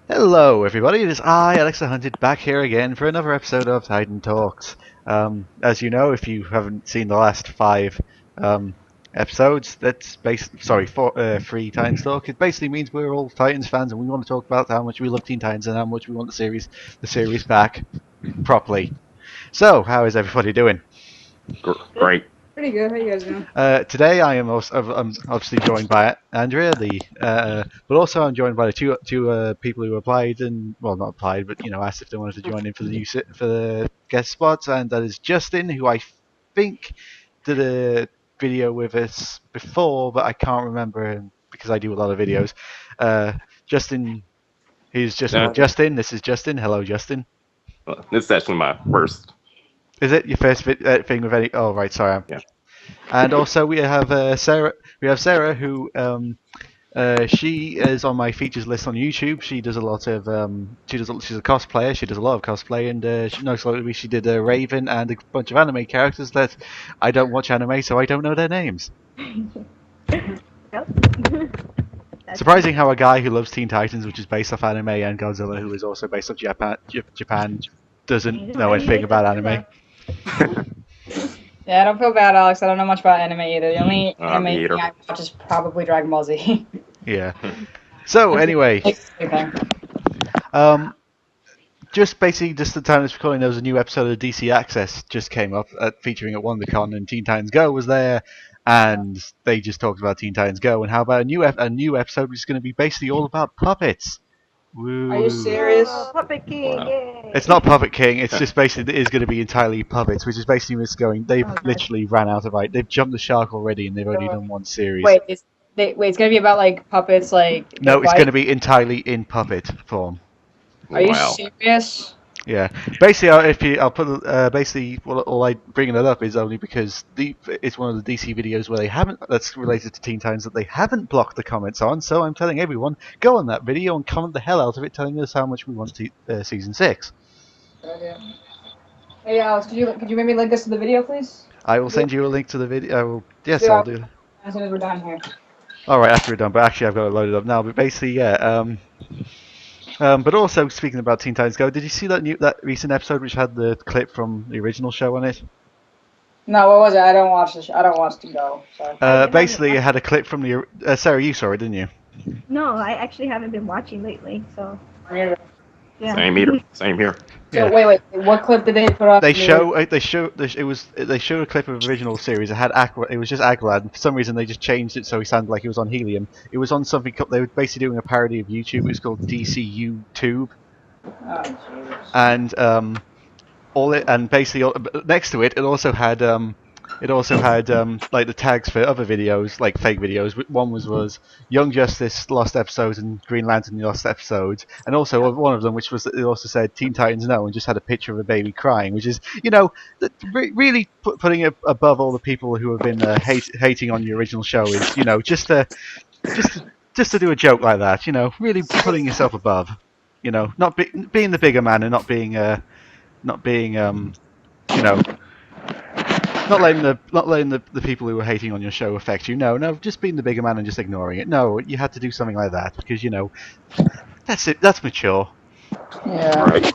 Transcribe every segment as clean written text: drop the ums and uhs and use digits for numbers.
Hello, everybody. It is I, Alex the Hunted, back here again for another episode of Hynden Talks. As you know, if you haven't seen the last five episodes, that's three Titans Talk. It basically means we're all Titans fans, and we want to talk about how much we love Teen Titans and how much we want the series back properly. So, how is everybody doing? Great. Pretty good. How you guys doing? Today I'm obviously joined by Andrea, but also I'm joined by the two people who applied and not applied, but asked if they wanted to join in for the guest spots, and that is Justin, who I think did a video with us before, but I can't remember him because I do a lot of videos. Justin, he's just Justin. This is Justin. Hello, Justin. This is actually my first. Is it your first thing with any? Oh, right. Sorry. Yeah. And also we have Sarah. We have Sarah, who she is on my features list on YouTube. She does a lot of she's a cosplayer. She does a lot of cosplay, and she did Raven and a bunch of anime characters that I don't watch anime, so I don't know their names. Yep. Surprising how a guy who loves Teen Titans, which is based off anime, and Godzilla, who is also based off Japan, doesn't know anything about anime. Yeah, I don't feel bad, Alex. I don't know much about anime either. The only anime me either. thing I watch is probably Dragon Ball Z. Yeah. So anyway, just the time it's recording, there was a new episode of DC Access just came up featuring at WonderCon, and Teen Titans Go was there, and they just talked about Teen Titans Go, and how about a new episode which is going to be basically all about puppets. Woo. Are you serious? Oh, Puppet King, Wow. yay! It's not Puppet King. It's just basically it is going to be entirely puppets, which is basically what's going. They've literally ran out of They've jumped the shark already, and they've only done one series. Wait, it's gonna be about like puppets, like. No, it's going to be entirely in puppet form. Are you Wow. serious? Yeah, basically, all I bringing it up is only because it's one of the DC videos where that's related to Teen Titans that they haven't blocked the comments on. So I'm telling everyone, go on that video and comment the hell out of it, telling us how much we want season 6. Hey, Alex, could you maybe link us to the video, please? I will send you a link to the video. Yes, Yeah. I'll do that. As soon as we're done here. All right, after we're done. But actually, I've got it loaded up now. But basically, yeah. But also, speaking about Teen Titans Go, did you see that recent episode which had the clip from the original show on it? No, what was it? I don't watch the show. I don't watch the Go. So. Basically, it had a clip from the. Sarah, you saw it, didn't you? No, I actually haven't been watching lately, so yeah. Same here. Same here. So wait, what clip did they put up? They showed a clip of the original series. It had Aqua. It was just Aqualad. And for some reason, they just changed it so he sounded like he was on helium. It was on something. They were basically doing a parody of YouTube. It was called DCU Tube. Oh, Jesus. And basically next to it, it also had like the tags for other videos, like fake videos. One was Young Justice lost episodes and Green Lantern lost episodes, and also one of them which was it also said Teen Titans No and just had a picture of a baby crying, which is really putting it above all the people who have been hating on the original show is just to do a joke like that, really putting yourself above, not being the bigger man and not letting the people who are hating on your show affect you. No, just being the bigger man and just ignoring it. No, you had to do something like that because that's it. That's mature. Yeah. Right.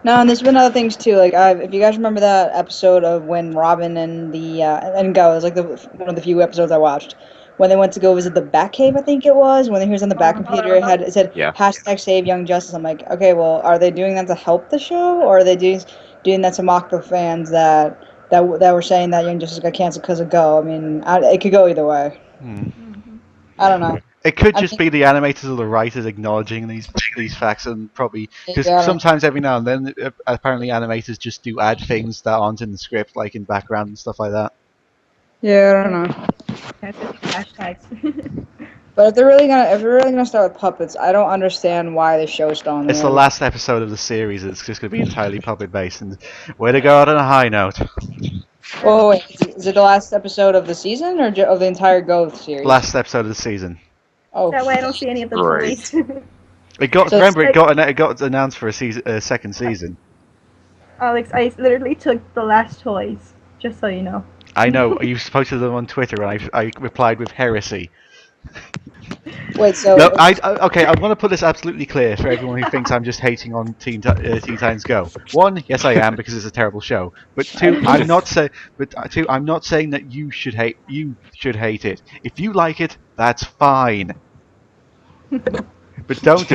No, and there's been other things too. Like, if you guys remember that episode of when Robin and and Go, it was like one of the few episodes I watched. When they went to go visit the Batcave, I think it was. When he was on the Batcomputer, it said Yeah. #Save Young Justice. I'm like, okay, well, are they doing that to help the show, or are they doing that to mock the fans that were saying that Young Justice got canceled because of Go? I mean, it could go either way. I don't know. It could just be the animators or the writers acknowledging these facts, and probably because Yeah. sometimes every now and then, apparently animators just do add things that aren't in the script, like in background and stuff like that. Yeah, I don't know. That's just hashtags. But if they're really gonna start with puppets, I don't understand why the show's still on the It's the air. last episode of the series. It's just going to be entirely puppet based, and way to go out on a high note. Oh wait, is it the last episode of the season or of the entire Go series? Last episode of the season. Oh, That way I don't see any of the Right. toys. It got So remember it's it got announced for a second season. Alex, I literally took the last toys, just so you know. I know you posted them on Twitter, and I replied with heresy. Wait, so No, okay. I want to put this absolutely clear for everyone who thinks I'm just hating on Teen Titans Go. One, yes, I am because it's a terrible show. But two, I'm not saying that you should hate it. If you like it, that's fine. But don't.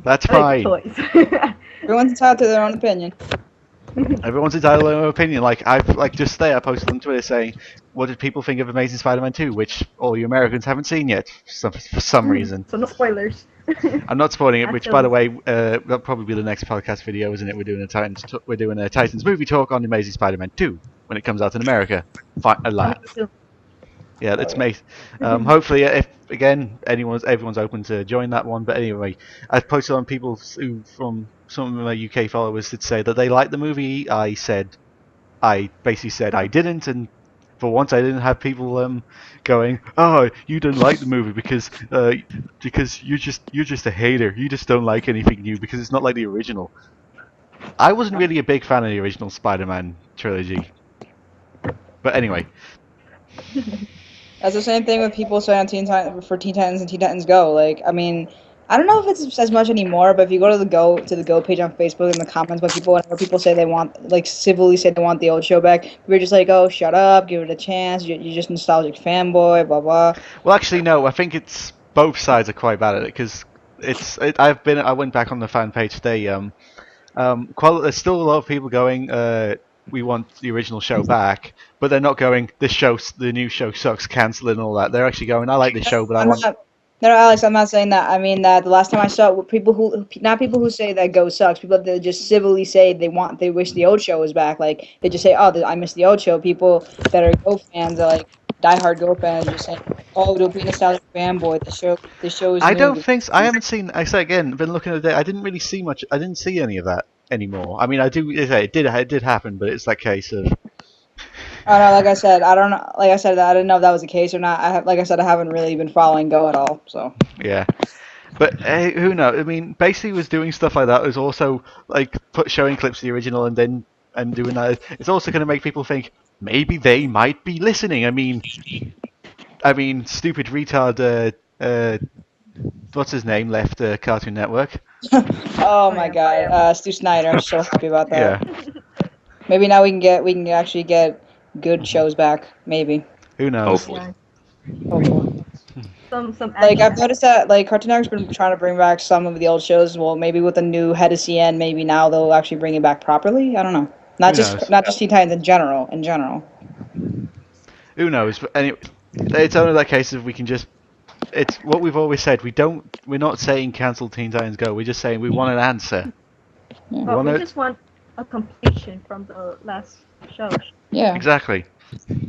That's I like fine. toys. everyone's entitled to their own opinion. Everyone's entitled to their own opinion. Like just today, I posted on Twitter saying, "What did people think of Amazing Spider-Man 2?" Which all you Americans haven't seen yet for some reason. So no spoilers. I'm not spoiling it. That's Which, by the always- way, that'll probably be the next podcast video, isn't it? We're doing a Titans movie talk on Amazing Spider-Man 2 when it comes out in America. Yeah, it's mate. Hopefully, if again everyone's open to join that one. But anyway, I've posted on people from some of my UK followers that say that they liked the movie. I basically said I didn't, and for once I didn't have people going, "Oh, you didn't like the movie because you're just a hater. You just don't like anything new because it's not like the original." I wasn't really a big fan of the original Spider-Man trilogy, but anyway. That's the same thing with people saying on Teen Titans and Teen Titans Go. Like, I mean, I don't know if it's as much anymore, but if you go to the Go page on Facebook in the comments, whenever people say they want, like, civilly say they want the old show back, we're just like, oh, shut up, give it a chance. You're just nostalgic fanboy, blah blah. Well, actually, no. I think it's both sides are quite bad at it because I went back on the fan page today. There's still a lot of people going. We want the original show back, but they're not going. The new show sucks, cancel it and all that. They're actually going. I like the show, but I want. No, Alex, I'm not saying that. I mean that the last time I saw it, not people who say that Go sucks, people that just civilly say they wish the old show was back. Like they just say, oh, I miss the old show. People that are Go fans are like diehard Go fans, just saying, oh, don't be a nostalgic fanboy. The show is. I new. don't think so. I haven't seen. I say again, been looking at it. I didn't really see much. I didn't see any of that anymore. I mean, I do. It did happen, but it's that case of. Oh no, like I said, I don't know. Like I said, I didn't know if that was the case or not. Like I said, I haven't really been following Go at all. So. Yeah, but who knows? I mean, basically, was doing stuff like that. Was also like showing clips of the original and doing that. It's also going to make people think maybe they might be listening. I mean, stupid retard. What's his name? Left Cartoon Network. Oh my God, Stu Snyder. I'm so happy about that. Yeah. Maybe now we can actually get good shows back. Maybe. Who knows? Hopefully. Hopefully. Some Like I've noticed that like Cartoon Network's been trying to bring back some of the old shows. Well, maybe with the new head of CN, maybe now they'll actually bring it back properly. I don't know. Not Who knows? just Teen Titans in general. Who knows? But anyway, it's only that case of we can just. It's what we've always said. We're not saying cancel Teen Titans Go. We're just saying we want an answer. But we just want a completion from the last show. Yeah. Exactly.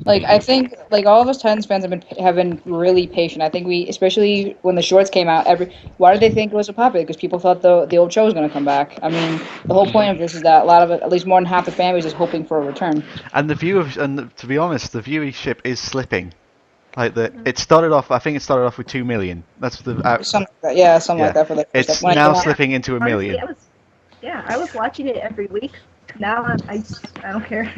Like I think like all of us Titans fans have been really patient. I think we, especially when the shorts came out, why did they think it was so popular? Because people thought the old show was going to come back. I mean, the whole point of this is that a lot of it, at least more than half the fan base is hoping for a return. And to be honest, the viewership is slipping. Like it started off. I think it started off with 2 million. That's the. Something like that. Yeah, something like that for the. It's when it now came out. slipping into 1 million. Honestly, I was watching it every week. Now I don't care.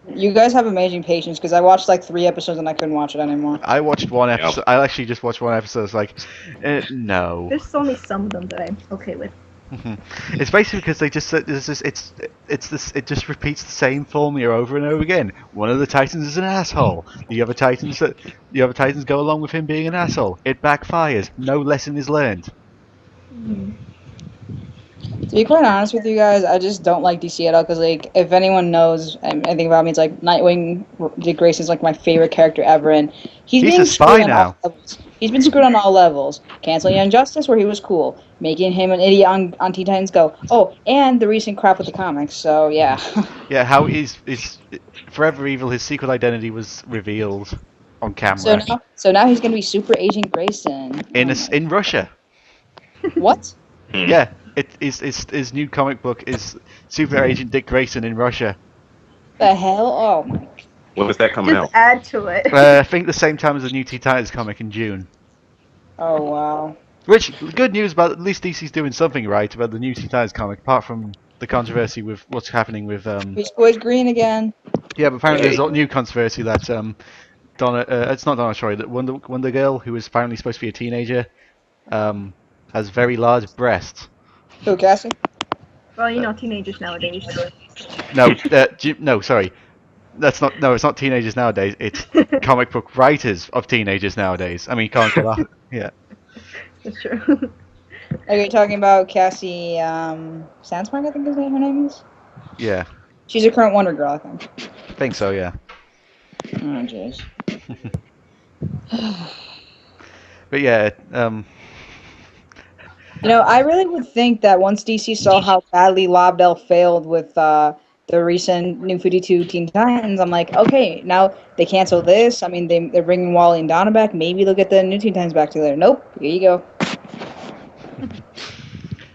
You guys have amazing patience because I watched like 3 episodes and I couldn't watch it anymore. I watched one episode. I actually just watched one episode. It's like, no. There's only some of them that I'm okay with. It's basically because they just said it just repeats the same formula over and over again. One of the Titans is an asshole. The other Titans go along with him being an asshole. It backfires. No lesson is learned. To be quite honest with you guys, I just don't like DC at all because, like, if anyone knows anything about me, it's like Nightwing, Dick Grayson's like my favorite character ever, and he's a spy now. He's been screwed on all levels. Canceling Young Justice, where he was cool, making him an idiot on Teen Titans Go. Oh, and the recent crap with the comics. So yeah. Yeah, how is Forever Evil? His secret identity was revealed on camera. So now he's gonna be Super Agent Grayson in Russia. What? Yeah. His new comic book is Super Agent Dick Grayson in Russia. The hell? Oh my. When is that coming Just out? add to it. I think the same time as the new Teen Titans comic in June. Oh wow. Which good news about at least DC's doing something right about the new Teen Titans comic, apart from the controversy with what's happening with Beast Boy's green again. Yeah, but apparently there's a new controversy that Donna. It's not Donna. Sorry, that Wonder Girl, who is apparently supposed to be a teenager, has very large breasts. Who, Cassie? Well, you know, teenagers nowadays. No, no, sorry. That's not. No, it's not teenagers nowadays. It's comic book writers of teenagers nowadays. I mean, comic book. Yeah. That's true. Are you talking about Cassie Sandsmark, I think her name is? Yeah. She's a current Wonder Girl, I think. I think so. Yeah. Oh, jeez. But yeah. You know, I really would think that once DC saw how badly Lobdell failed with the recent New 52 Teen Titans, I'm like, okay, now they cancel this. I mean, they're bringing Wally and Donna back. Maybe they'll get the New Teen Titans back together. Nope. Here you go.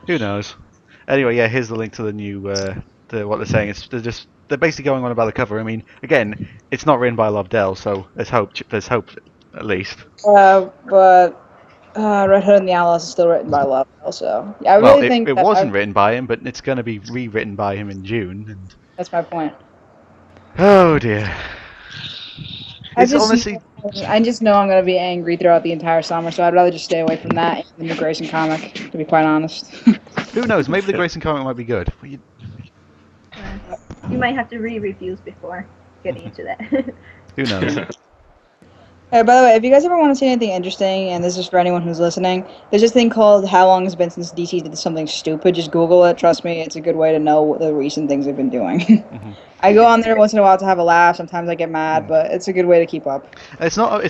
Who knows? Anyway, yeah. Here's the link to the new. What they're saying. They're basically going on about the cover. I mean, again, it's not written by Lobdell, so there's hope. There's hope, at least. But Red Hood and the Outlaws is still written by Lobdell, so yeah, I really think it wasn't written by him, but it's going to be rewritten by him in June. And that's my point. oh dear. I just know I'm going to be angry throughout the entire summer, so I'd rather just stay away from that than the Grayson comic, to be quite honest. Who knows? Maybe the Grayson comic might be good. You might have to read reviews before getting into that. Who knows? Hey, by the way, if you guys ever want to see anything interesting, and this is for anyone who's listening, there's this thing called How Long Has It Been Since DC Did Something Stupid. Just Google it. Trust me, it's a good way to know what the recent things they've been doing. Mm-hmm. I go on there once in a while to have a laugh. Sometimes I get mad, but it's a good way to keep up. It's not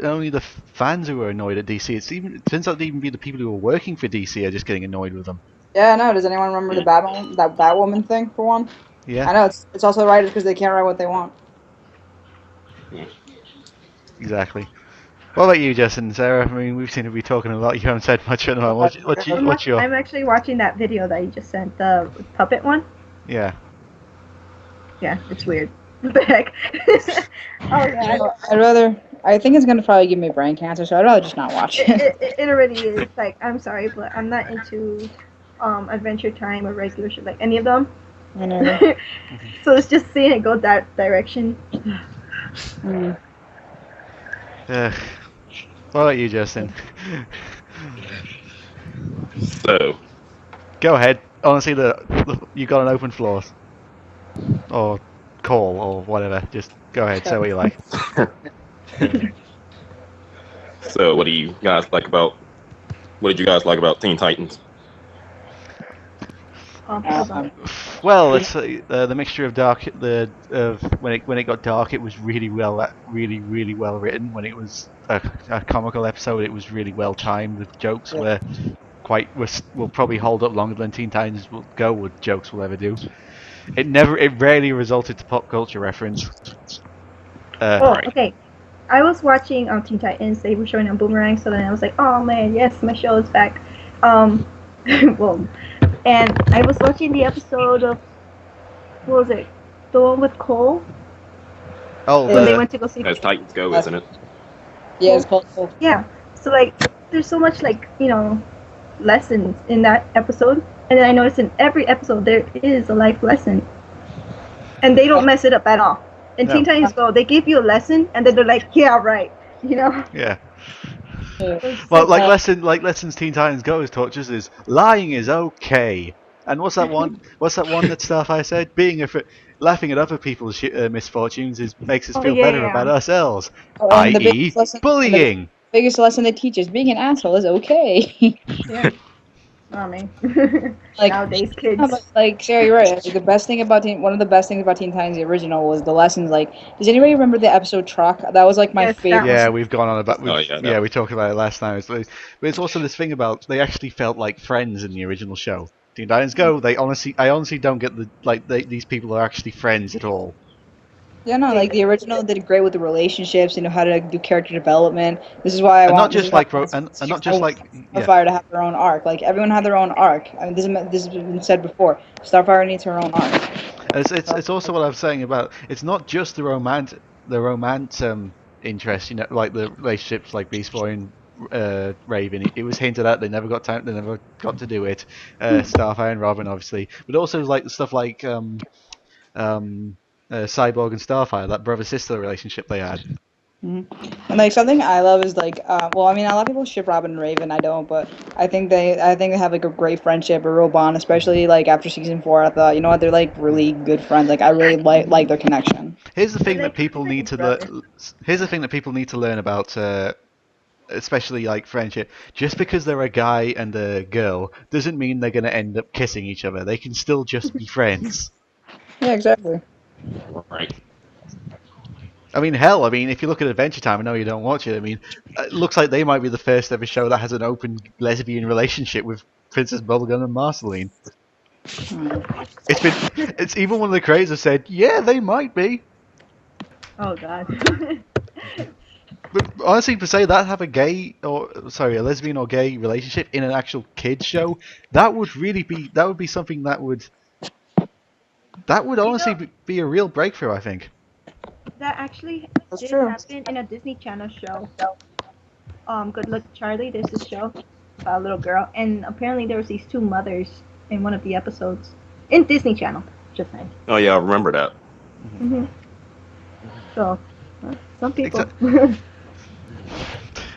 only the fans who are annoyed at DC. It turns out to even be the people who are working for DC are just getting annoyed with them. Yeah, I know. Does anyone remember that Batwoman thing, for one? Yeah. I know, it's also writers because they can't write what they want. Exactly. What about you, Justin and Sarah? I mean, we've seen to be talking a lot. You haven't said much at the moment. What's your... I'm actually watching that video that you just sent, the puppet one. Yeah. Yeah, it's weird. What the heck? Oh yeah. I think it's gonna probably give me brain cancer, so I'd rather just not watch it. It already is. Like, I'm sorry, but I'm not into Adventure Time or regular shit, like any of them. I know. So it's just seeing it go that direction. What about you, Justin? So, go ahead. Honestly, you got an open floor, or call, or whatever. Just go ahead. Say what you like. so what do you guys like about? What did you guys like about Teen Titans? Well, it's the mixture of dark. When it got dark, it was really well written. When it was a comical episode, it was really well timed. The jokes will probably hold up longer than Teen Titans jokes will ever do. It rarely resulted to pop culture reference. Right. Okay. I was watching Teen Titans. They were showing on Boomerang, so then I was like, oh man, yes, my show is back. Well. And I was watching the episode of, what was it? The one with Cole? Oh, when they went to go see As Titans Go, isn't it? Yeah, it's called Cole. Yeah. So, like, there's so much, like, lessons in that episode. And then I noticed in every episode there is a life lesson. And they don't mess it up at all. In Teen Titans Go, they give you a lesson, and then they're like, yeah, right. Yeah. Well, lessons Teen Titans Go has taught us is lying is okay. And what's that one? What's that one that Starfire said? Laughing at other people's misfortunes makes us feel better about ourselves, i.e., bullying. The biggest lesson they teach is being an asshole is okay. Yeah. Oh man. Nowadays kids. Like Sarah, you're right. Like, one of the best things about Teen Titans the original was the lessons. Like, does anybody remember the episode Truck? That was like my favorite. Yeah, we've gone on about. No. We talked about it last time. But it's also this thing about they actually felt like friends in the original show. Teen Titans Go. I honestly don't get these people are actually friends at all. Yeah, no, like the original did great with the relationships, how to do character development. This is why I want. Starfire to have their own arc. Like everyone had their own arc. I mean, this has been said before. Starfire needs her own arc. It's also what I was saying about. It's not just the romance interest. Like the relationships like Beast Boy and Raven. It was hinted at. They never got to do it. Starfire and Robin, obviously, but also like stuff like Cyborg and Starfire, that brother-sister relationship they had. And like something I love is like, well, I mean, a lot of people ship Robin and Raven. I don't, but I think they have like a great friendship, a real bond, especially like after season 4. I thought, you know what, they're like really good friends. Like I really like their connection. Here's the thing They're that people like need to brothers. learn. Here's the thing that people need to learn about, especially like friendship. Just because they're a guy and a girl doesn't mean they're going to end up kissing each other. They can still just be friends. Yeah, exactly. Right. I mean, hell, if you look at Adventure Time, I know you don't watch it. I mean, it looks like they might be the first ever show that has an open lesbian relationship with Princess Bubblegum and Marceline. It's even one of the creators have said, yeah, they might be. Oh god. But honestly, to say that have a lesbian or gay relationship in an actual kids show, that would be something that would honestly be a real breakthrough, I think. That actually That's did true. happen in a Disney Channel show. Good Luck Charlie. There's this show about a little girl, and apparently there was these 2 mothers in one of the episodes in Disney Channel. Just saying. Oh yeah, I remember that. So, some people.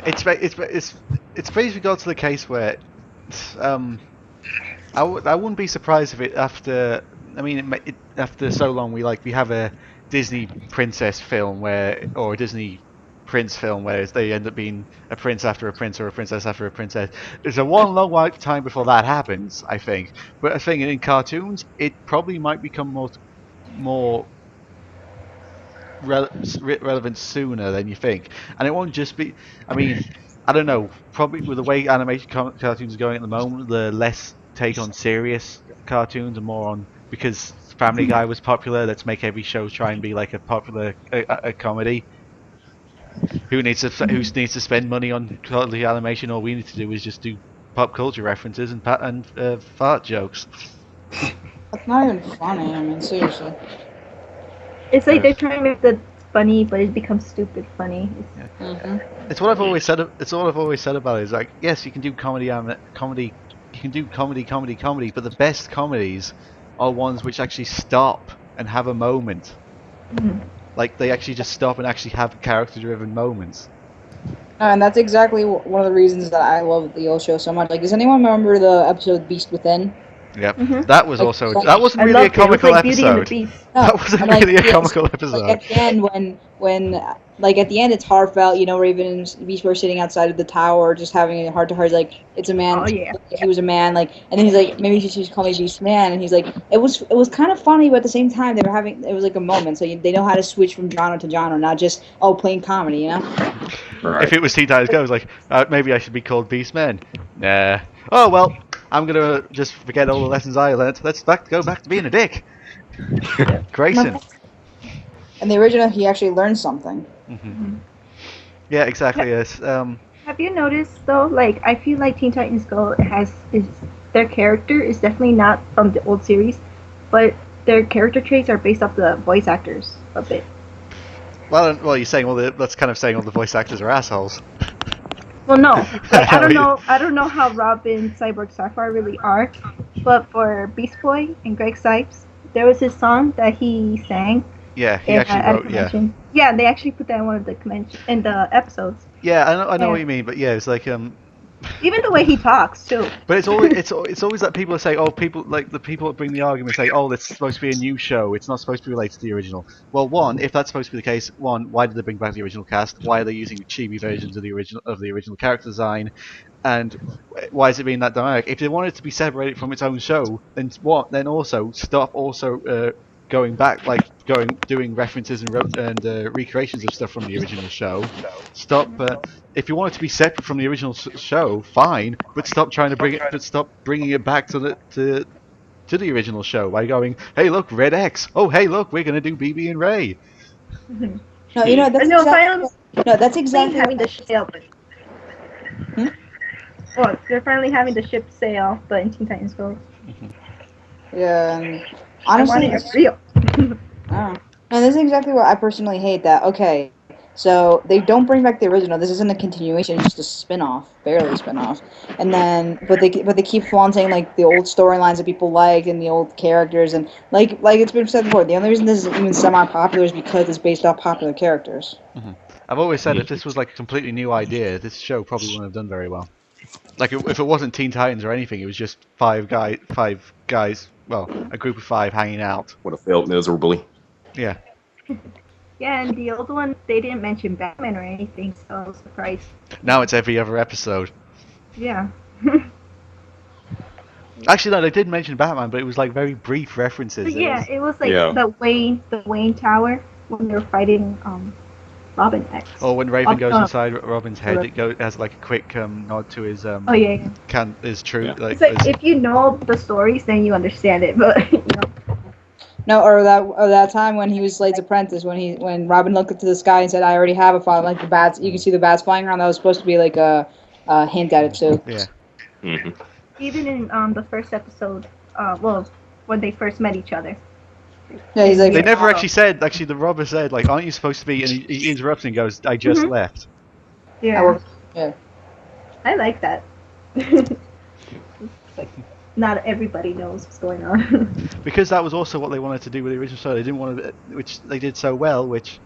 It's basically got to the case where, I wouldn't be surprised if it after so long we have a Disney princess film or a Disney prince film where they end up being a prince after a prince or a princess after a princess. There's a long time before that happens, I think. But I think in cartoons, it probably might become more relevant sooner than you think, and it won't just be. I don't know. Probably with the way animation cartoons are going at the moment, the less take on serious cartoons and more on because Family Guy was popular. Let's make every show try and be like a popular a comedy. Who needs to spend money on quality animation? All we need to do is just do pop culture references and fart jokes. That's not even funny. I mean, seriously. It's like they're trying to make the funny, but it becomes stupid funny. It's what I've always said. It's what I've always said about it. Is like, yes, you can do comedy. You can do comedy. But the best comedies are ones which actually stop and have a moment. Like they actually just stop and actually have character-driven moments. And that's exactly one of the reasons that I love the old show so much. Like, does anyone remember the episode Beast Within? Yep, that was also that wasn't really a comical episode. That wasn't really a comical episode. Like at the end, when at the end, it's heartfelt. You know, Raven and Beast were sitting outside of the tower, just having a heart-to-heart. Like, it's a man. Oh yeah. He was a man. Like, and then he's like, maybe you should call me Beast Man. And he's like, it was kind of funny, but at the same time, it was like a moment. So they know how to switch from genre to genre, not just plain comedy. You know. Right. If it was Teen Titans Go, it was like maybe I should be called Beast Man. Nah. Oh well. I'm gonna just forget all the lessons I learned. Let's go back to being a dick. Grayson. In the original, he actually learned something. Yeah, exactly. Yes. Have you noticed though? Like, I feel like Teen Titans Go their character is definitely not from the old series, but their character traits are based off the voice actors a bit. Well, you're saying that's kind of saying all the voice actors are assholes. Well, no. Like, I don't know how Robin, Cyborg, Starfire really are, but for Beast Boy and Greg Cipes, there was this song that he sang. Yeah, he actually wrote. Yeah. Yeah, they actually put that in one of the episodes. Yeah, I know what you mean, but yeah, it's like Even the way he talks too. But it's always that people say, the people that bring the argument say, oh, it's supposed to be a new show. It's not supposed to be related to the original. Well, if that's supposed to be the case, why did they bring back the original cast? Why are they using chibi versions of the original character design? And why is it being that dynamic? If they wanted it to be separated from its own show, then also stop going back, doing references and recreations of stuff from the original show. Stop. If you want it to be separate from the original show, fine, but stop trying to bring it. But stop bringing it back to the original show by going, hey, look, Red X. Oh, hey, look, we're gonna do BB and Ray. No, you know that's exactly having the sail. Well, they're finally having the ship sail, but in Teen Titans Go. Yeah. And honestly, it's real. No, this is exactly what I personally hate. That okay, so they don't bring back the original. This isn't a continuation; it's just a spin-off, barely a spin-off. And then, but they keep flaunting like the old storylines that people like and the old characters, and like it's been said before. The only reason this is even semi-popular is because it's based off popular characters. I've always said if this was like a completely new idea, this show probably wouldn't have done very well. Like if it wasn't Teen Titans or anything, it was just five guys, well, a group of 5 hanging out. Would have failed miserably. Yeah. Yeah, and the old one, they didn't mention Batman or anything, so I was surprised. Now it's every other episode. Yeah. Actually, no, they did mention Batman, but it was like very brief references. It was like the Wayne Tower when they were fighting Robin X. Or when Raven goes inside Robin's head, it has like a quick nod to his is true. Yeah. Like, it's like if you know the stories, then you understand it, but you know. No, or that time when he was Slade's apprentice, when Robin looked up to the sky and said, "I already have a father." Like the bats, you can see the bats flying around. That was supposed to be like a hint at it too. Yeah. Mm-hmm. Even in the first episode, when they first met each other. Yeah, he's like. They never actually said. Actually, the robber said, "Like, aren't you supposed to be?" And he interrupts and goes, "I just left." Yeah. Yeah. I like that. It's like, not everybody knows what's going on. Because that was also what they wanted to do with the original show. They didn't want to, which they did so well, which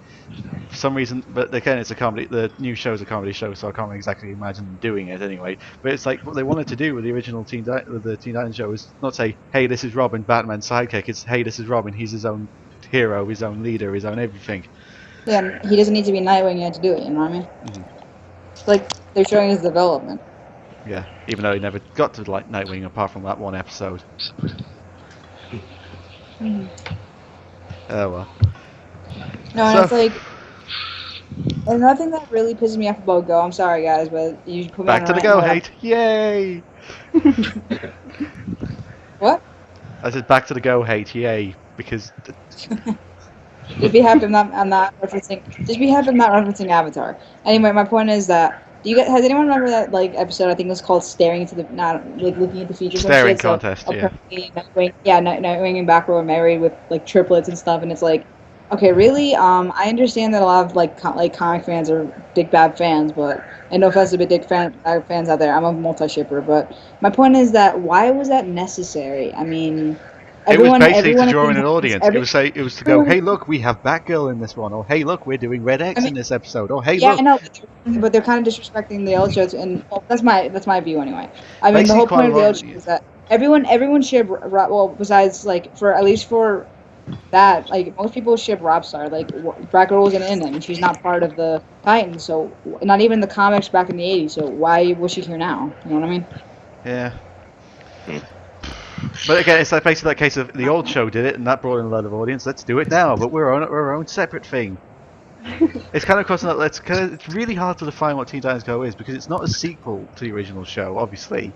for some reason, but again, it's a comedy. The new show is a comedy show, so I can't exactly imagine them doing it anyway. But it's like what they wanted to do with the original Teen Titans show was not say, "Hey, this is Robin, Batman's sidekick." It's, "Hey, this is Robin. He's his own hero, his own leader, his own everything." Yeah, he doesn't need to be Nightwing yet to do it. You know what I mean? Mm-hmm. Like they're showing his development. Yeah, even though he never got to like Nightwing apart from that one episode. Oh well. No, and it's like another thing that really pisses me off about Go. I'm sorry, guys, but you put me back on to the Go hate. Yay! What? I said back to the Go hate. Yay! Because. Just be happy I'm not referencing. Just be happy I'm not referencing Avatar. Anyway, my point is that. Has anyone remember that like episode? I think it was called "Staring into the looking at the future." Staring contest, so, Nightwing and Batgirl were married with like triplets and stuff, and it's like, okay, really? I understand that a lot of like comic fans are big bad fans, but and no offense to big fans out there, I'm a multi-shipper, but my point is that why was that necessary? I mean. It was basically to draw in an audience. It was to go, "Hey, look, we have Batgirl in this one," or "Hey, look, we're doing Red X in this episode," or "Hey, look." Yeah, I know, but they're kind of disrespecting the old shows, and that's my view anyway. I mean, the whole point of the old show is that everyone ship besides like at least for that, like most people ship Robstar. Like Batgirl wasn't in it, and she's not part of the Titans, so not even the comics back in the '80s. So why was she here now? You know what I mean? Yeah. But again, it's like basically that case of the old show did it, and that brought in a lot of audience. Let's do it now, but we're our own separate thing. It's kind of crossing that. It's really hard to define what Teen Titans Go is because it's not a sequel to the original show, obviously,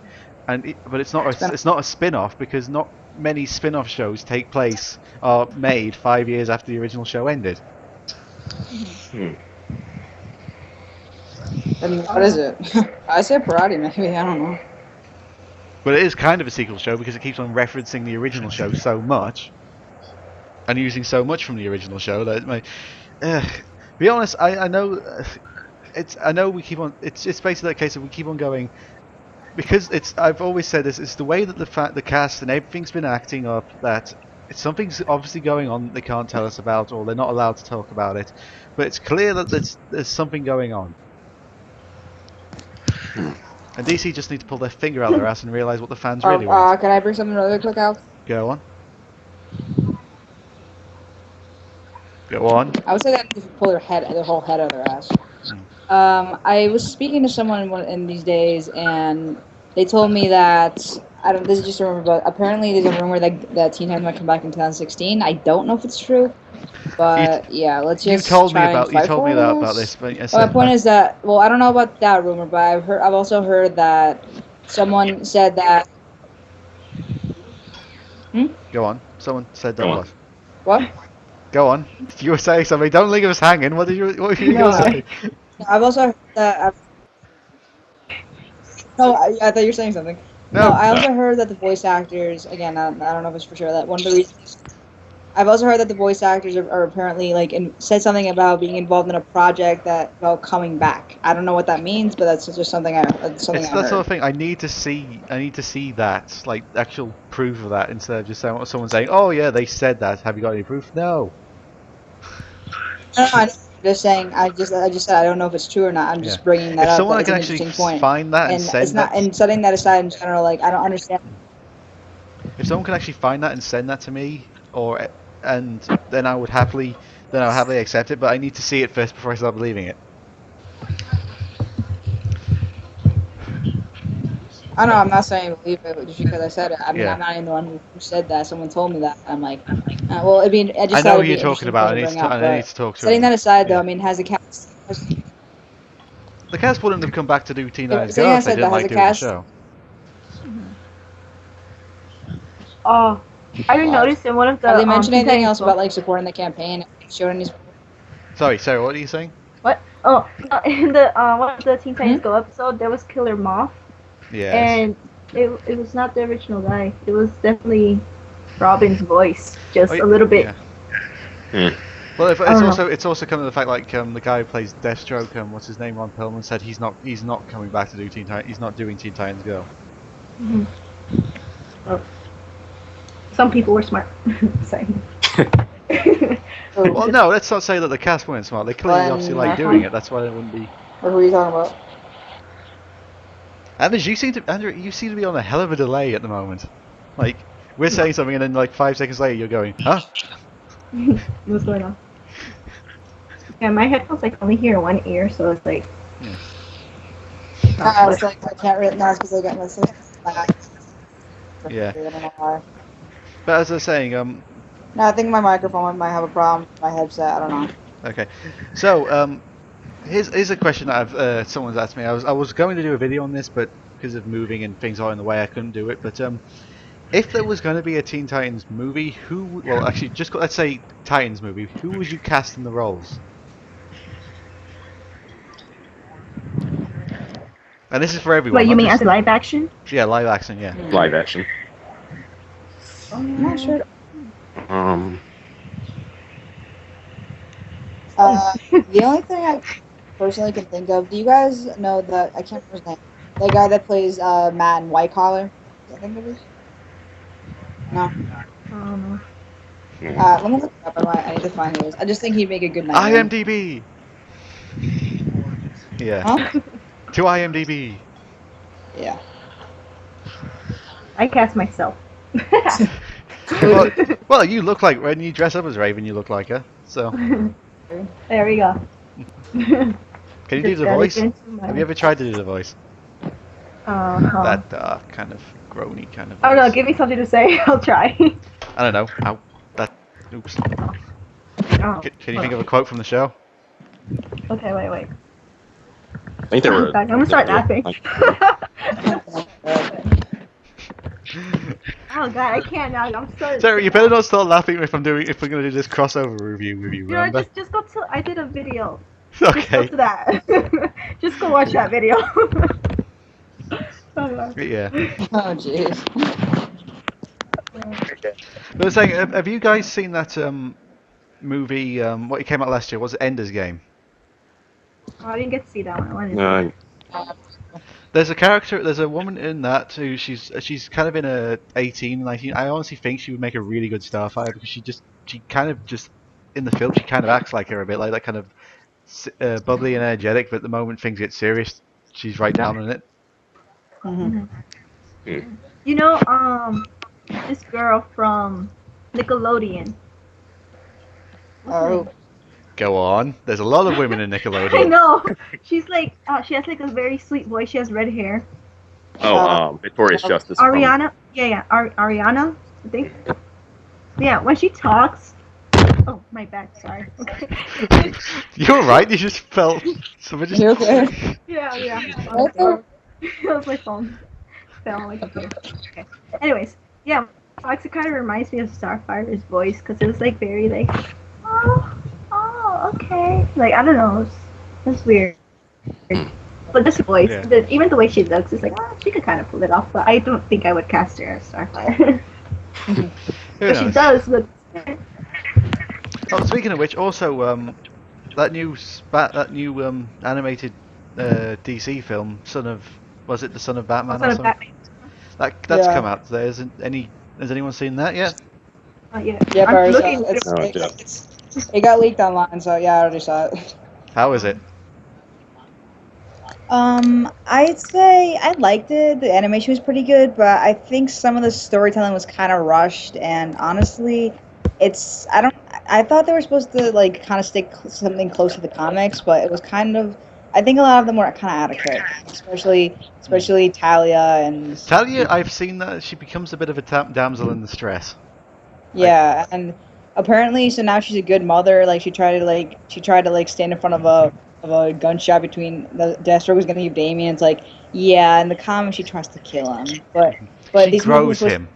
but it's not a spin-off because not many spin-off shows take place are made 5 years after the original show ended. I mean, what is it? I say Parody, maybe. I don't know. But it is kind of a sequel show because it keeps on referencing the original show so much, and using so much from the original show that it may. Be honest, I know I know we keep on. It's basically that case of we keep on going because it's. I've always said this. It's the way that the cast and everything's been acting up that something's obviously going on that they can't tell us about or they're not allowed to talk about it. But it's clear that there's something going on. And DC just need to pull their finger out their ass and realise what the fans really want. Can I bring something really quick out? Go on. Go on. I would say that they pull their whole head out of their ass. I was speaking to someone in these days, and they told me that this is just a rumor, but apparently there's a rumor that Teen Titans might come back in 2016. I don't know if it's true, but yeah, let's just. You told me about this. But my point is that I don't know about that rumor, but I've also heard that someone said that. Go on. Someone said that. What? What? Go on. You were saying something. Don't leave us hanging. What were you going to say? I've also heard that. I thought you were saying something. No, I also heard that the voice actors. Again, I don't know if it's for sure. That one of the reasons. I've also heard that the voice actors are apparently said something about being involved in a project about coming back. I don't know what that means, but that's just something I heard. It's that sort of thing. I need to see that, like actual proof of that, instead of just someone saying, "Oh yeah, they said that. Have you got any proof?" No. I Just saying, I just said I don't know if it's true or not. I'm just bringing that if up. someone It's can an actually interesting point. find that and send it's not, that, and setting that aside in general, like I don't understand. if someone can actually find that and send that to me, and then I would happily accept it. But I need to see it first before I start believing it. I know I'm not saying I believe it just because I said it. I mean, Yeah. I'm not even the one who said that. Someone told me that. I'm like, well, I mean, I just I thought know who it'd be you're an talking interesting about. point to bring up. I need to talk to Setting him. that aside, though, Yeah. I mean, has the cast? The cast wouldn't have come back to do Teen Titans Setting Go that if they aside, didn't though, has like the doing the cast? show. Oh, I didn't notice in one of the. Have they mentioned Teen anything Titans else Go- about like supporting the campaign? Showed any? Sorry, Sarah, what are you saying? What? Oh, in the one of the Teen Titans Go episode, there was Killer Moth, Yes. and it was not the original guy. It was definitely Robin's voice, just a little bit. Yeah. Well, it's also come to the fact like the guy who plays Deathstroke, what's his name, Ron Perlman, said he's not coming back to do Teen Titans. He's not doing Teen Titans Go. Mm-hmm. Well, some people were smart. Saying. Well, no, let's not say that the cast weren't smart. They clearly obviously like doing it. That's why they wouldn't be. Or who are you talking about? Anders, you seem to be on a hell of a delay at the moment. Like we're saying something and then like 5 seconds later you're going, huh? What's going on? Yeah, my headphones like only hear one ear, so it's like. Yeah. It's like I can't really. No, it's because I got my system. Yeah. I don't know why. But as I was saying, No, I think my microphone might have a problem with my headset. I don't know. Okay, so here's a question that someone's asked me. I was going to do a video on this, but because of moving and things are in the way, I couldn't do it. But if there was going to be a Teen Titans movie, let's say Titans movie, who would you cast in the roles? And this is for everyone. What, you mean as live action? Yeah, live action. Yeah. Live action. I'm not sure. The only thing I personally can think of. Do you guys know I can't remember his name. The guy that plays Matt in White Collar. I think it is. No. Let me look it up. I need to find who it is. I just think he'd make a good night. IMDb. Yeah. Huh? To IMDb. Yeah. I cast myself. well, you look like when you dress up as Raven, you look like her. So. There we go. Can you do the voice? Have you ever tried to do the voice? That kind of groany kind of voice. Oh no, give me something to say. I'll try. I don't know. Oops. Oh. Can you think of a quote from the show? Okay, wait. I think they were. I'm gonna start laughing. Oh god, I can't now. I'm so. Sarah, you better not start laughing if we're gonna do this crossover review with you. You know, just go to. I did a video. Okay. Just go to that. Just go watch that video. Yeah. Oh jeez. But I was saying, have you guys seen that movie? What came out last year? Was it Ender's Game? Oh, I didn't get to see that one. I wanted No. There's a woman in that who she's kind of in a 18, 19. I honestly think she would make a really good Starfire because she kind of just in the film she kind of acts like her a bit, like that kind of bubbly and energetic. But at the moment things get serious, she's right down in it. You know, this girl from Nickelodeon. Oh. Go on. There's a lot of women in Nickelodeon. I know. She's like, she has like a very sweet voice. She has red hair. Victorious Justice. Ariana. Ariana, I think. Yeah, when she talks. Oh, my back. Sorry. Okay. You're right. You just felt. Somebody just. You okay? Yeah. Okay. It was my phone. Fell on my computer. Okay. Anyways, yeah, Fox, it kind of reminds me of Starfire's voice because it was like very like, oh, okay. Like I don't know, it's weird. But this voice, even the way she looks, is like, she could kind of pull it off. But I don't think I would cast her as Starfire. But she does look. Oh, speaking of which, also that new animated DC film, was it the Son of Batman? Son of Batman. That's come out. Has anyone seen that yet? Yeah. Yeah, I'm looking. it's It got leaked online, so yeah, I already saw it. How is it? I'd say I liked it. The animation was pretty good, but I think some of the storytelling was kind of rushed. And honestly, it's I don't. I thought they were supposed to like kind of stick something close to the comics, but it was kind of. I think a lot of them were kind of out of character, especially Talia and. Talia, I've seen that she becomes a bit of a damsel in distress. Yeah, and apparently, so now she's a good mother. Like she tried to like stand in front of a gunshot between the Deathstroke was gonna leave Damien. It's like, yeah, in the comics she tries to kill him, but She these grows movies him.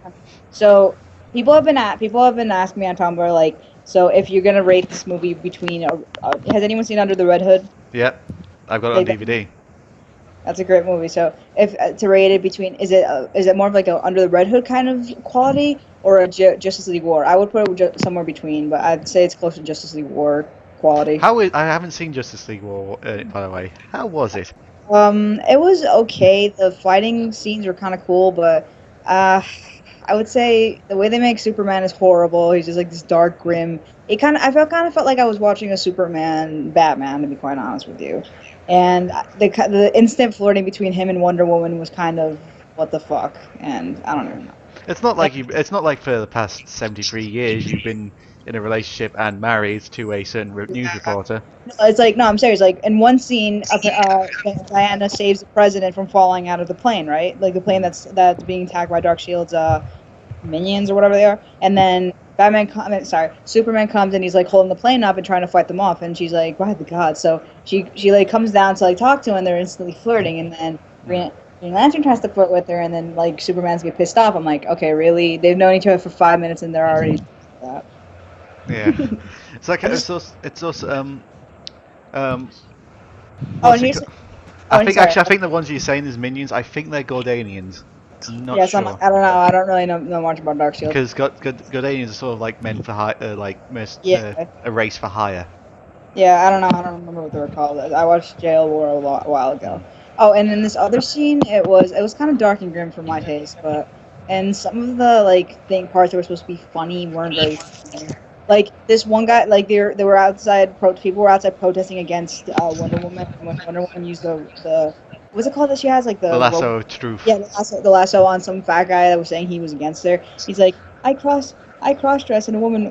So people have been asking me on Tumblr like, so if you're gonna rate this movie between, has anyone seen Under the Red Hood? Yep, I've got it on DVD. That's a great movie. So if to rate it between, is it more of like a Under the Red Hood kind of quality or a Justice League War? I would put it somewhere between, but I'd say it's close to Justice League War quality. I haven't seen Justice League War, by the way. How was it? It was okay. The fighting scenes were kind of cool, but I would say the way they make Superman is horrible. He's just like this dark, grim. I kind of felt like I was watching a Superman Batman, to be quite honest with you. And the instant flirting between him and Wonder Woman was kind of what the fuck, and I don't even know. It's not like for the past 73 years you've been in a relationship and married to a certain news reporter. It's like, no, I'm serious. Like in one scene, Diana saves the president from falling out of the plane, right? Like the plane that's being attacked by Darkshield's minions or whatever they are, and then Superman comes and he's like holding the plane up and trying to fight them off, and she's like, by the gods. So she like comes down to like talk to him, and they're instantly flirting, and then Green Lantern tries to flirt with her, and then like Superman's get pissed off. I'm like, okay, really? They've known each other for 5 minutes and they're already that. Yeah, it's like it's also Oh, and here's. I think the ones you're saying is minions. I think they're Gordanians. I'm not Yes, sure. I don't know. I don't really know much about Darkseid. Because Gordanians are sort of like men for hire, a race for hire. Yeah, I don't know. I don't remember what they were called. I watched Jail War a while ago. Oh, and in this other scene, it was kind of dark and grim for my taste, but and some of the parts that were supposed to be funny weren't very funny. Like this one guy, like they were outside. People were outside protesting against Wonder Woman. When Wonder Woman used the what's it called that she has, like the lasso of truth. Yeah, the lasso on some fat guy that was saying he was against her. He's like, I cross-dress in a Wonder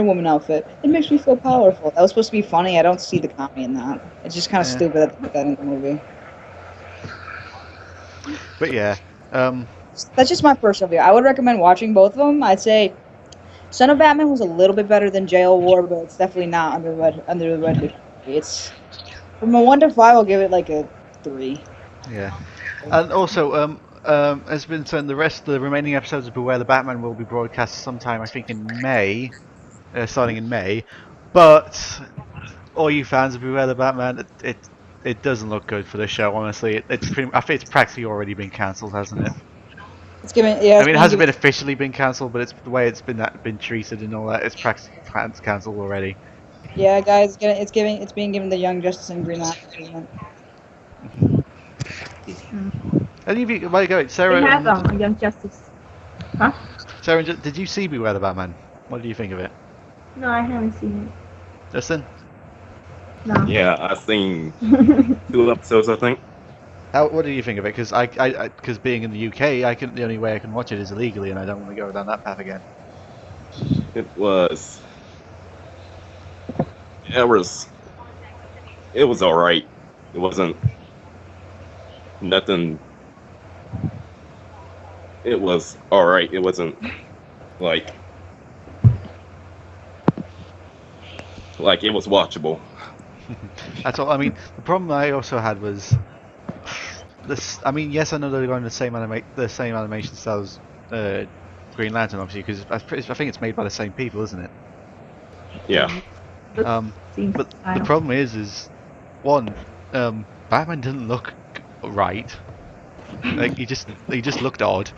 Woman outfit. It makes me feel powerful. That was supposed to be funny. I don't see the comedy in that. It's just kind of stupid that they put that in the movie. But yeah, that's just my personal view. I would recommend watching both of them. I'd say Son of Batman was a little bit better than Jail War, but it's definitely not Under the Red Hood. It's from a 1 to 5. I'll give it like a 3. Yeah, and also as been said, the remaining episodes of Beware the Batman will be broadcast sometime, I think, in May, starting in May. But all you fans of Beware the Batman, it doesn't look good for the show. Honestly, I think it's practically already been cancelled, hasn't it? It's given. Yeah. I mean, it hasn't been officially been cancelled, but it's the way it's been treated and all that. It's practically cancelled already. Yeah, guys, it's being given the Young Justice and Green Lantern. Any of you, by the way, Sarah? We have a Young Justice. Huh? Sarah, did you see Beware the Batman? What do you think of it? No, I haven't seen it. Justin? No. Yeah, I've seen 2 episodes, I think. What do you think of it? Because being in the UK, the only way I can watch it is illegally, and I don't want to go down that path again. It was all right. It wasn't nothing. It was all right. It wasn't like it was watchable. That's all. I mean, the problem I also had was this. I mean, yes, I know they're going the same animation style as Green Lantern, obviously, because I think it's made by the same people, isn't it? Yeah. But the problem is one, Batman didn't look right. Like he just looked odd.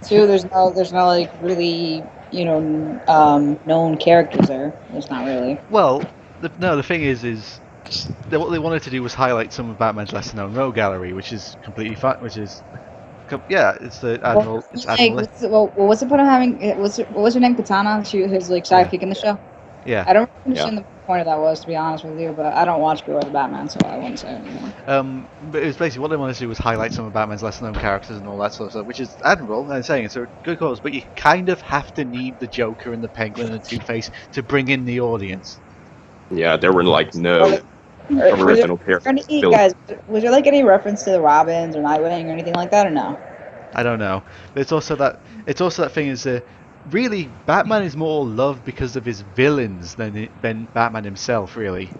2, there's no like really known characters there. There's not really. Well, the thing is what they wanted to do was highlight some of Batman's lesser known rogue gallery, which is completely fine, which is Yeah, it's the Admiral. It's Admiral. What's the point of having? What was her name? Katana. She was his like sidekick in the show. Yeah. I don't understand the point of that was, to be honest with you, but I don't watch Beware the Batman, so I wouldn't say anything. But it was basically what they wanted to do was highlight some of Batman's lesser-known characters and all that sort of stuff, which is admirable. And I'm saying it's a good cause, but you kind of have to need the Joker and the Penguin and the Two-Face to bring in the audience. Yeah, there were like no original characters. Guys, was there like any reference to the Robins or Nightwing or anything like that, or no? I don't know, but it's also that thing is really Batman is more loved because of his villains than Batman himself, really.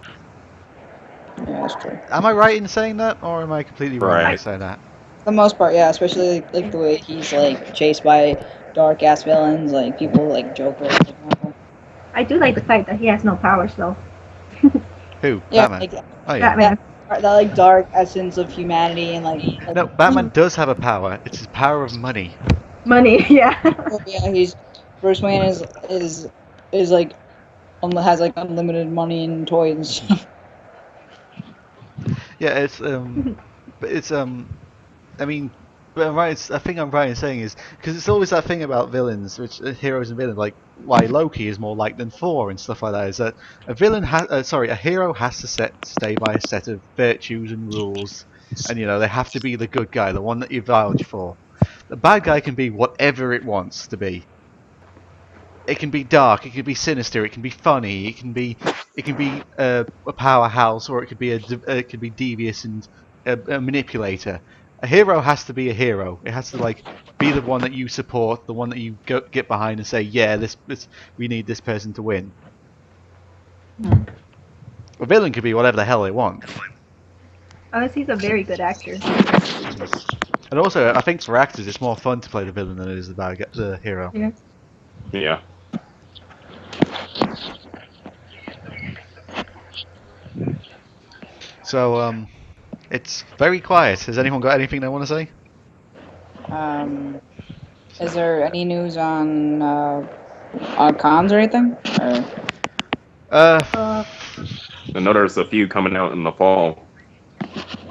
Yeah, that's true. Am I right in saying that, or am I completely wrong in saying that? For the most part, yeah. Especially like the way he's like chased by dark ass villains, like people like Joker, for example. I do like the fact that he has no powers, though. Who? Yeah, Batman. like, Oh yeah. Batman. That like dark essence of humanity and like. No, Batman does have a power. It's his power of money. Money, yeah. Yeah, Bruce Wayne is like has like unlimited money and toys and stuff. Yeah, I mean, but I'm right. I think I'm right in saying is because it's always that thing about villains, which heroes and villains, like why Loki is more like than Thor and stuff like that. Is that a hero has to stay by a set of virtues and rules, and they have to be the good guy, the one that you vouch for. The bad guy can be whatever it wants to be. It can be dark, it can be sinister, it can be funny, it can be a powerhouse, or it could be devious and a manipulator. A hero has to be a hero. It has to like be the one that you support, the one that you get behind and say, yeah, we need this person to win. A villain could be whatever the hell they want. Unless he's a very good actor. And also, I think for actors, it's more fun to play the villain than it is the hero. Yeah. Yeah. So, it's very quiet. Has anyone got anything they want to say? Is there any news on cons or anything? I know there's a few coming out in the fall.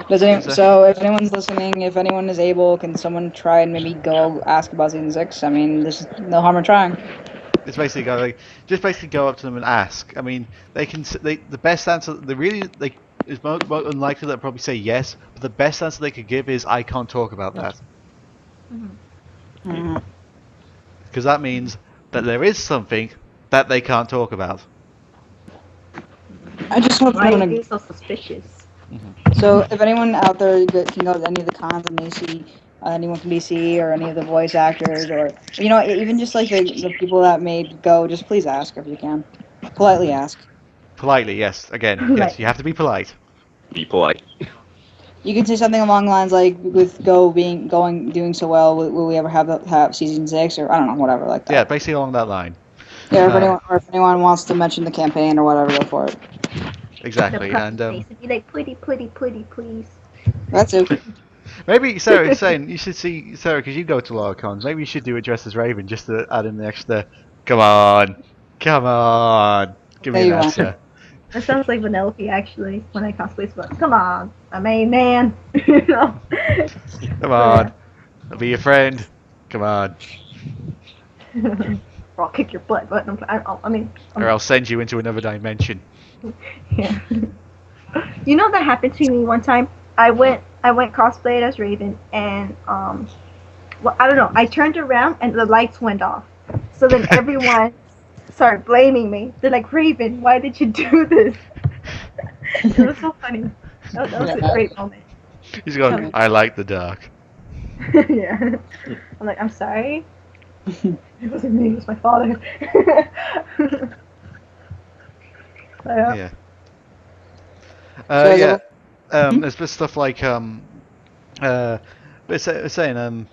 So if anyone's listening, if anyone is able, can someone try and maybe go ask about season 6? I mean, there's no harm in trying. It's basically go up to them and ask. I mean, the best answer is most unlikely they'll probably say yes, but the best answer they could give is I can't talk about that. Because that means that there is something that they can't talk about. I just hope Why are you so suspicious? So if anyone out there can go to any of the cons in DC, anyone from DC or any of the voice actors, or even just like the people that made go, just please ask if you can. Politely ask. Politely, yes. Again, yes, you have to be polite. Be polite. You can say something along the lines like, with Go doing so well, will we ever have season 6, or I don't know, whatever like that. Yeah, basically along that line. Yeah, if anyone wants to mention the campaign or whatever, go for it. Exactly, and be like pretty, please. That's it. Maybe Sarah is saying you should see Sarah because you go to a lot of cons. Maybe you should do it dressed as Raven just to add in the extra. Come on, give me an answer. That sounds like Vanellope actually when I cosplay. But come on, I'm a man. Come on, I'll be your friend. Come on. Or I'll kick your butt, but or I'll send you into another dimension. Yeah. You know that happened to me one time. I went cosplayed as Raven, and well, I don't know. I turned around and the lights went off. So then everyone started blaming me. They're like, Raven, why did you do this? It was so funny. That was a great moment. He's going, I like the dark. Yeah. I'm like, I'm sorry. It wasn't me. It was my father. Yeah. There's been stuff like it's saying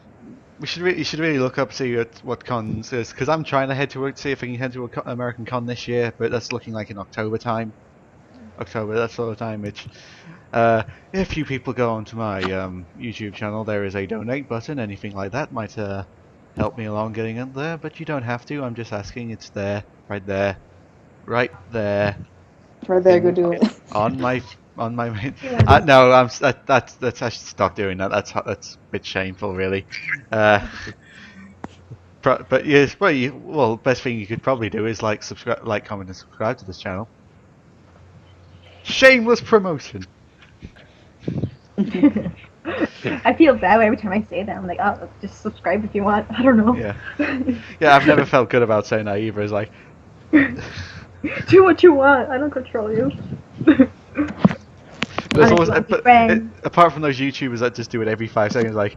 you should really look up, see what cons is, because I'm trying to see if I can head to an American con this year, but that's looking like in October, that sort of time. Which if you people go onto my YouTube channel, there is a donate button. Anything like that might help me along getting up there, but you don't have to. I'm just asking. It's there, right there. Right there, go do it. On my on my main. Yeah. No, that's I should stop doing that. That's a bit shameful, really. But yes, well, best thing you could probably do is like subscribe, like, comment, and subscribe to this channel. Shameless promotion. I feel bad every time I say that. I'm like, oh, just subscribe if you want. I don't know. Yeah, yeah. I've never felt good about saying that either. It's like, do what you want. I don't control you. there's always, apart from those YouTubers that just do it every 5 seconds, like,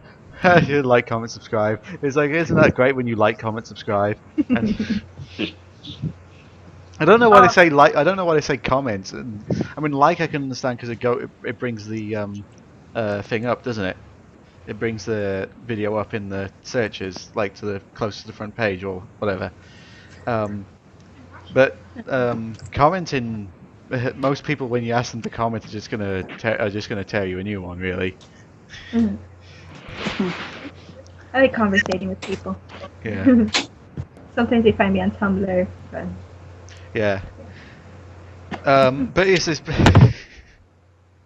you like, comment, subscribe. It's like, isn't that great when you like, comment, subscribe? And I don't know why they say like. I don't know why they say comment. And, I mean, like, I can understand because it brings the thing up, doesn't it? It brings the video up in the searches, like to the close to the front page or whatever. But commenting, most people when you ask them to comment are just gonna tell you a new one, really. Mm. I like conversating with people. Yeah. Sometimes they find me on Tumblr, but Yeah. But it's this.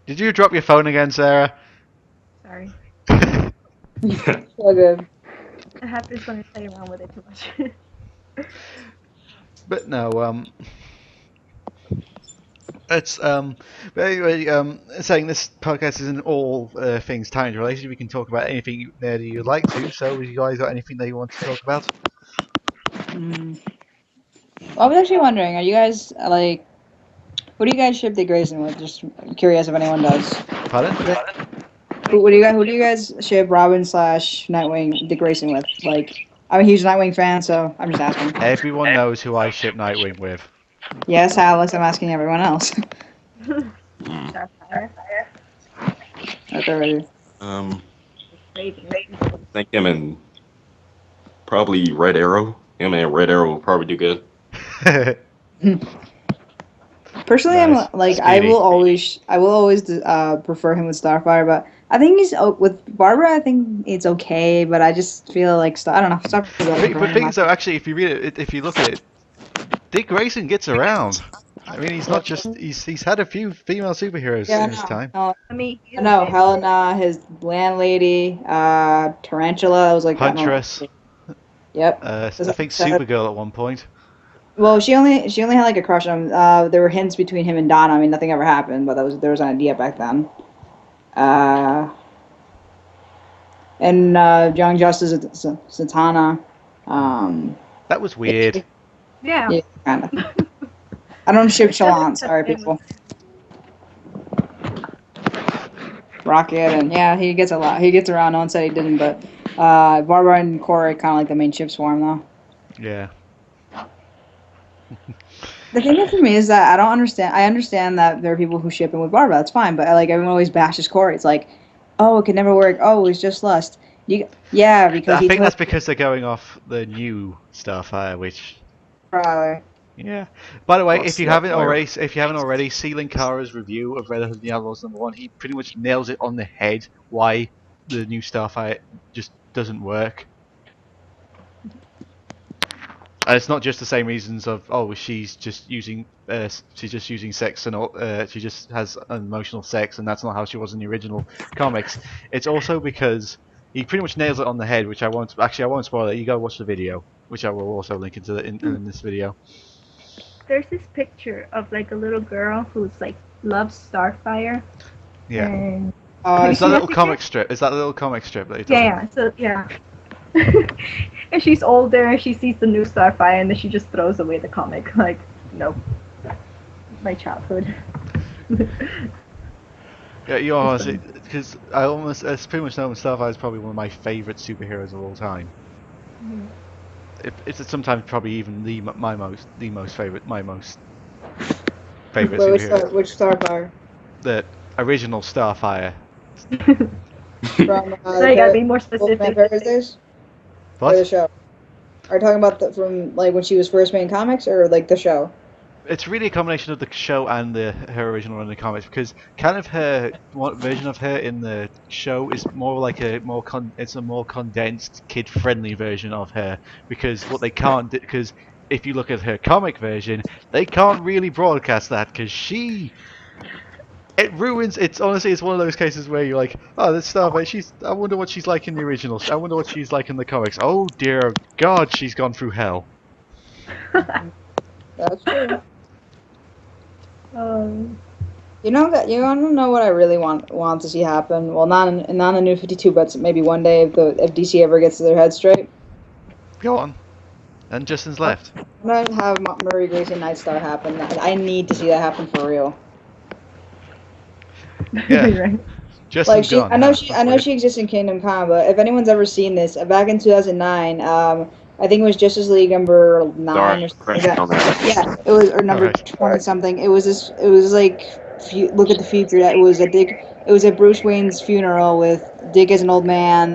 Did you drop your phone again, Sarah? sorry. So good. It happens when I play around with it too much. But no, it's anyway, saying this podcast isn't all things Titans related. We can talk about anything there that you'd like to. So, have you guys got anything that you want to talk about? Well, I was actually wondering, are you guys like, what do you guys ship Dick Grayson with? Just curious if anyone does. Pardon? Who do you guys ship Robin / Nightwing Dick Grayson with? Like, I'm a huge Nightwing fan, so I'm just asking. Everyone knows who I ship Nightwing with. Yes, Alex, I'm asking everyone else. Starfire. That's already. I think him and probably Red Arrow. Him and Red Arrow will probably do good. Personally, Nice. I'm like, Speedy. I will always prefer him with Starfire, but I think he's with Barbara. I think it's okay, but I just feel like I don't know. But thing is, though, actually, if you read it, if you look at it, Dick Grayson gets around. I mean, he's not just he's had a few female superheroes in his time. I mean, No, Helena, his landlady, Tarantula. Was like Huntress. Yep. I think Supergirl at one point. Well, she only had like a crush on him. There were hints between him and Donna. I mean, nothing ever happened, but there was an idea back then. And Young Justice, Zatanna. That was weird. Yeah. Yeah, kind of. I don't ship Shalon. Sorry, people. Rocket, and yeah, he gets a lot. He gets around. No one said he didn't, but Barbara and Corey kind of like the main ships for him, though. Yeah. The thing for me is that I don't understand. I understand that there are people who ship him with Barbara. That's fine, but like everyone always bashes Corey. It's like, oh, it could never work. Oh, it's just lust. Yeah, because I think that's because they're going off the new Starfire, which. Probably. Yeah. By the way, if you haven't Starfire. already, see Linkara's review of Red Hood and the Outlaws #1. He pretty much nails it on the head why the new Starfire just doesn't work. And it's not just the same reasons of she's just using sex and all, she just has emotional sex and that's not how she was in the original comics. It's also because he pretty much nails it on the head, which I won't spoil it. You go watch the video, which I will also link into in this video. There's this picture of like a little girl who's like loves Starfire. Yeah. And Is that little comic strip? Is that little comic strip that you're talking about? So yeah. And she's older and she sees the new Starfire and then she just throws away the comic. Like, nope. My childhood. Yeah, you honestly, because it's pretty much known Starfire is probably one of my favourite superheroes of all time. Mm-hmm. It's sometimes probably even my most favourite superhero. Which Starfire? The original Starfire. From So you gotta be more specific. Or the show? Are you talking about from like when she was first made in comics, or like the show? It's really a combination of the show and her original run in the comics, because kind of her version of her in the show is more like a more condensed, kid-friendly version of her, because what they can't do, because if you look at her comic version, they can't really broadcast that because she It ruins. It's honestly, it's one of those cases where you're like, oh, this Starfire. I wonder what she's like in the original. I wonder what she's like in the comics. Oh dear God, she's gone through hell. That's true. Um, You know that you want to know what I really want to see happen. Well, not in the New 52, but maybe one day if DC ever gets their head straight. Go on. And Justin's left. I'm gonna have Murray Grayson Nightstar happen. I need to see that happen for real. Yeah. right. Justin's gone. I know she exists in Kingdom Come, but if anyone's ever seen this, back in 2009, I think it was Justice League number 9 or something. Yeah, it was or number 20 something. It was this. It was like look at the future. That it was a Dick. It was at Bruce Wayne's funeral with Dick as an old man,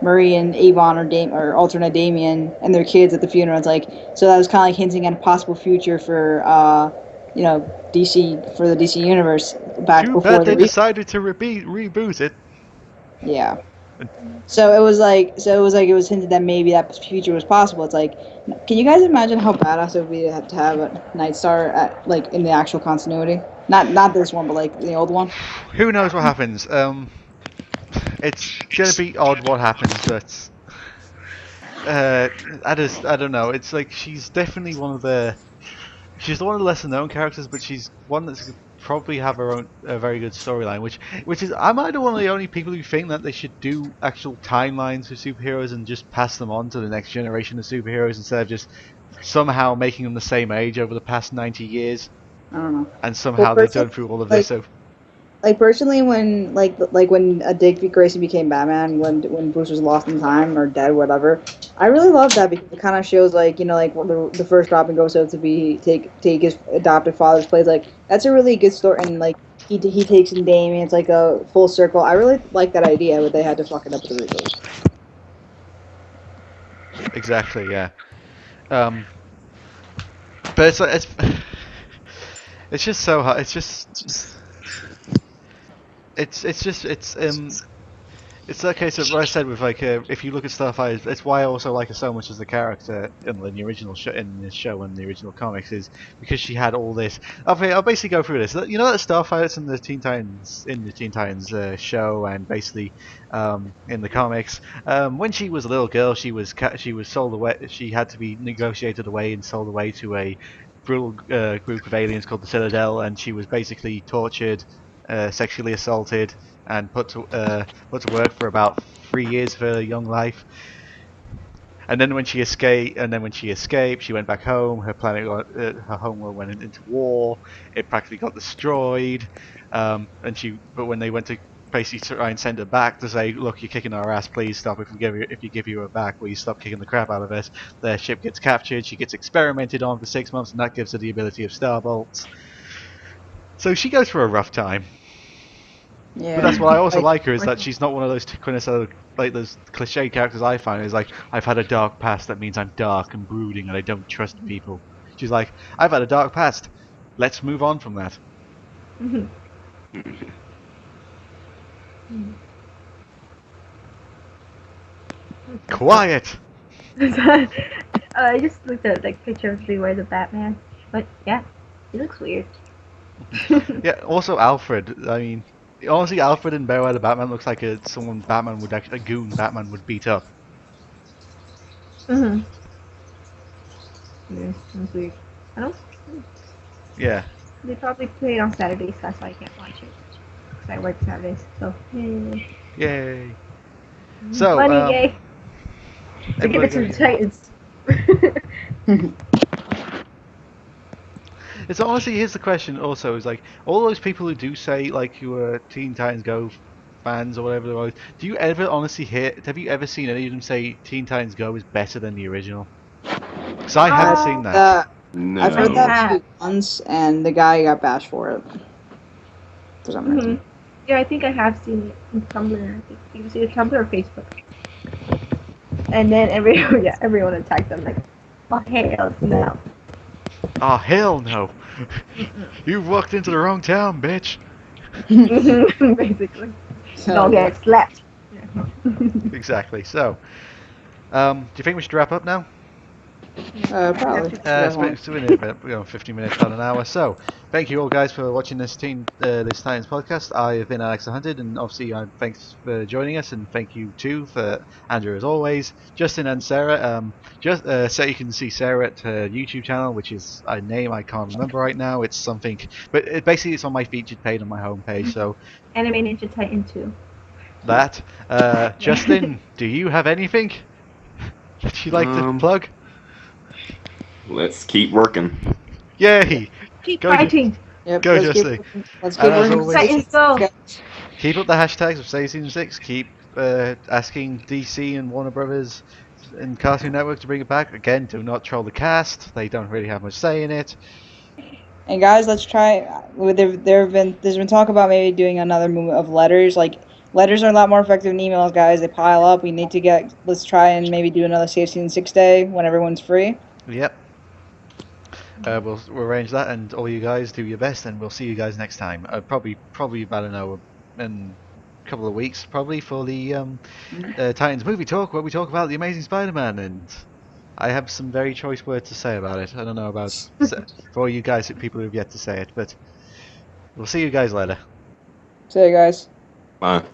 Murray and Avon or alternate Damian and their kids at the funeral. It's like so that was kind of like hinting at a possible future for DC for the DC universe back Too before bad they decided to reboot it. Yeah. So it was hinted that maybe that future was possible. It's like, can you guys imagine how badass it would be to have a Nightstar at like in the actual continuity? Not this one, but like the old one. Who knows what happens? It's gonna be odd what happens, but I don't know. It's like she's definitely one of the lesser known characters, but she's one that's probably have her own very good storyline. Which is I'm either one of the only people who think that they should do actual timelines for superheroes and just pass them on to the next generation of superheroes instead of just somehow making them the same age over the past 90 years. I don't know. And somehow they've done through all of this. So. Like personally, when when Dick Grayson became Batman, when Bruce was lost in time or dead, whatever, I really love that because it kind of shows like the first Robin goes out to take his adopted father's place. Like that's a really good story, and like he takes in Damian. It's like a full circle. I really like that idea, but they had to fuck it up with the reboots. Exactly, yeah. But it's just so hard. It's that case of what I said with like if you look at Starfire, it's why I also like her so much as a character in the original show, in the show and the original comics, is because she had all this. I'll basically go through this. You know that Starfire that's in the Teen Titans show and basically in the comics. When she was a little girl, she was sold away. She had to be negotiated away and sold away to a brutal group of aliens called the Citadel, and she was basically tortured, sexually assaulted, and put to work for about 3 years of her young life. And then when she escaped, she went back home. Her planet, her homeworld went into war. It practically got destroyed. But when they went to basically try and send her back to say, look, you're kicking our ass, please stop. If you give her back, will you stop kicking the crap out of us? Their ship gets captured. She gets experimented on for 6 months, and that gives her the ability of Starbolts. So she goes through a rough time. Yeah. But that's what I also like her, is that she's not one of those like those cliche characters I find. Is like, I've had a dark past, that means I'm dark and brooding and I don't trust people. She's like, I've had a dark past, let's move on from that. Quiet! I just looked at like picture of Leroy the Batman, but yeah, he looks weird. Yeah, also Alfred. I mean, honestly, Alfred in Beware the Batman looks like a goon Batman would beat up. Yeah, that's weird. I don't. Yeah. They probably play it on Saturdays, that's why I can't watch it. Because I work Saturdays, so yay. Yay. So, money, yay. To give it to the Titans. It's honestly, here's the question also, is like, all those people who do say, like, who are Teen Titans Go fans or whatever they are, do you ever honestly have you ever seen any of them say Teen Titans Go is better than the original? Because I haven't seen that. No. I've heard that once, and the guy got bashed for it. For some reason. Yeah, I think I have seen it on Tumblr. I think it was either Tumblr or Facebook. And then everyone attacked them like, oh hell no. Oh hell no! You've walked into the wrong town, bitch. Basically, don't get slapped. Exactly. So, do you think we should wrap up now? Probably. It's been about 50 minutes, about an hour. So, thank you all guys for watching this this Titans podcast. I have been Alex the Hunted, and obviously, thanks for joining us, and thank you too for Andrew as always, Justin and Sarah. So you can see Sarah at her YouTube channel, which is a name I can't remember right now. It's something, but basically it's on my featured page on my homepage. So, Anime Ninja Titan 2. that. Justin, do you have anything that you'd like to plug? Let's keep working. Yay! Keep fighting. Yep, Go, let's Justin. Let's keep As working. always- Titans go. Keep up the hashtags of Say Season 6. Keep asking DC and Warner Brothers and Cartoon Network to bring it back. Again, do not troll the cast. They don't really have much say in it. And guys, let's try. There's been talk about maybe doing another movement of letters. Like letters are a lot more effective than emails, guys. They pile up. We need to get. Let's try and maybe do another Save Season 6 day when everyone's free. Yep. We'll arrange that, and all you guys do your best, and we'll see you guys next time. Probably about an hour in a couple of weeks, probably for the Titans movie talk, where we talk about the Amazing Spider-Man, and I have some very choice words to say about it. I don't know about for all you guys, people who've yet to say it, but we'll see you guys later. See you guys. Bye.